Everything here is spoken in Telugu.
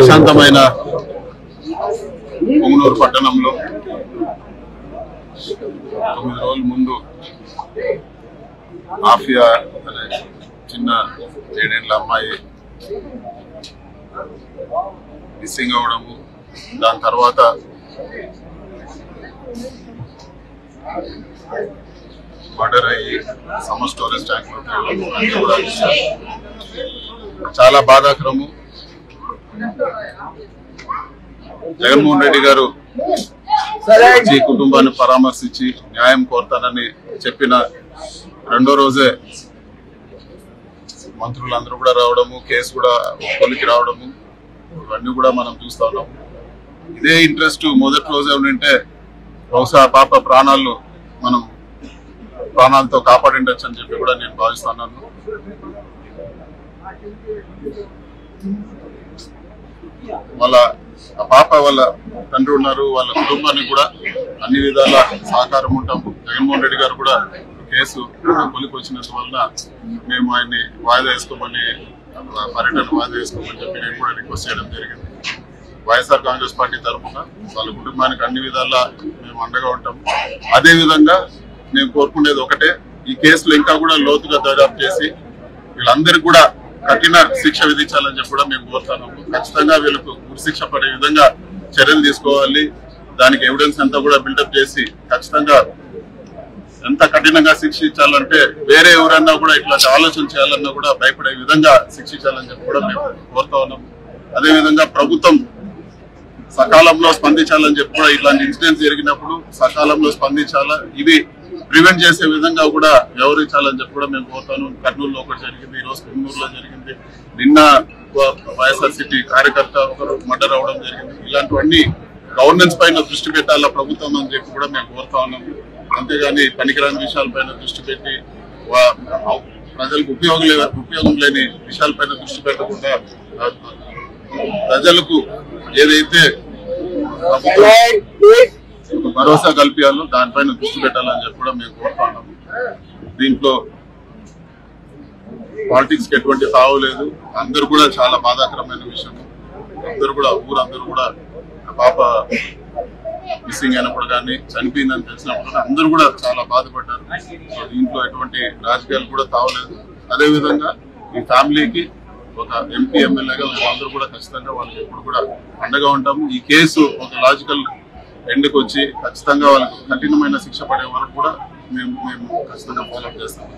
ప్రశాంతమైన పొంగనూరు పట్టణంలో 9 రోజుల ముందు ఆఫియా అనే చిన్న 7 ఏళ్ల అమ్మాయి మిస్సింగ్ అవడము, దాని తర్వాత మర్డర్ అయ్యి సమ్మర్ స్టోరేజ్ ట్యాంక్ లో చాలా బాధాకరము. జగన్మోహన్ రెడ్డి గారు ఈ కుటుంబాన్ని పరామర్శించి న్యాయం కోరుతానని చెప్పిన రెండో రోజే మంత్రులందరూ కూడా రావడము, కేసు కూడా కొలికి రావడము, ఇవన్నీ కూడా మనం చూస్తా ఉన్నాము. ఇదే ఇంట్రెస్ట్ మొదటి రోజే ఉండింటే బహుశా పాప ప్రాణాలతో కాపాడిండొచ్చు అని చెప్పి కూడా నేను భావిస్తున్నాను. వాళ్ళ పాప వాళ్ళ తండ్రి ఉన్నారు, వాళ్ళ కుటుంబానికి కూడా అన్ని విధాల సహకారం ఉంటాం. జగన్మోహన్ రెడ్డి గారు కూడా కేసు కొలికి వచ్చినందు వలన మేము ఆయన్ని వాయిదా వేసుకోమని, పర్యటన వాయిదా వేసుకోమని చెప్పి నేను కూడా రిక్వెస్ట్ చేయడం జరిగింది. వైఎస్ఆర్ కాంగ్రెస్ పార్టీ తరఫున వాళ్ళ కుటుంబానికి అన్ని విధాలా మేము అండగా ఉంటాం. అదే విధంగా మేము కోరుకునేది ఒకటే, ఈ కేసులో ఇంకా కూడా లోతుగా దర్యాప్తు చేసి వీళ్ళందరికీ కూడా కఠిన శిక్ష విధించాలని చెప్పి కూడా మేము కోరుతున్నాము. ఖచ్చితంగా వీళ్ళకు ఉరిశిక్ష పడే విధంగా చర్యలు తీసుకోవాలి. దానికి ఎవిడెన్స్ అంతా కూడా బిల్డప్ చేసి ఖచ్చితంగా ఎంత కఠినంగా శిక్షించాలంటే వేరే ఎవరన్నా కూడా ఇట్లాంటి ఆలోచన చేయాలన్నా కూడా భయపడే విధంగా శిక్షించాలని చెప్పి కూడా మేము కోరుతా ఉన్నాము. అదేవిధంగా ప్రభుత్వం సకాలంలో స్పందించాలని చెప్పి కూడా ఇట్లాంటి ఇన్సిడెంట్స్ జరిగినప్పుడు సకాలంలో స్పందించాలా, ఇవి ప్రివెంట్ చేసే విధంగా కూడా వ్యవహరించాలని చెప్పి కూడా మేము కోరుతాను. కర్నూలులో ఒకటి జరిగింది, ఈరోజు పొంగనూరులో జరిగింది, నిన్న వైఎస్ఆర్సీపీ కార్యకర్త ఒకరు మర్డర్ అవడం జరిగింది. ఇలాంటివన్నీ గవర్నెన్స్ పైన దృష్టి పెట్టాలా ప్రభుత్వం అని చెప్పి కూడా మేము కోరుతా ఉన్నాము. అంతేగాని పనికిరాని విషయాలపైన దృష్టి పెట్టి ప్రజలకు ఉపయోగం లేని విషయాలపైన దృష్టి పెట్టకుండా ప్రజలకు ఏదైతే భరోసా కల్పించాలో దానిపైన దృష్టి పెట్టాలని చెప్పి కూడా మేము కోరుతున్నాము. దీంట్లో పాలిటిక్స్ కి ఎటువంటి తావు లేదు. అందరూ కూడా చాలా బాధాకరమైన విషయం. అందరూ కూడా ఊరందరూ కూడా పాప మిస్సింగ్ అయినప్పుడు కానీ చనిపోయిందని తెలిసినప్పుడు అందరూ కూడా చాలా బాధపడ్డారు. సో దీంట్లో ఎటువంటి రాజకీయాలు కూడా తావలేదు. అదేవిధంగా ఈ ఫ్యామిలీకి ఒక ఎంపీ ఎమ్మెల్యేగా మేమందరూ కూడా ఖచ్చితంగా వాళ్ళకి ఎప్పుడు కూడా అండగా ఉంటాము. ఈ కేసు ఒక లాజికల్ ఎండ్కి వచ్చి ఖచ్చితంగా వాళ్ళకు కఠినమైన శిక్ష పడే వరకు కూడా మేము ఖచ్చితంగా ఫాలోఅప్ చేస్తాము.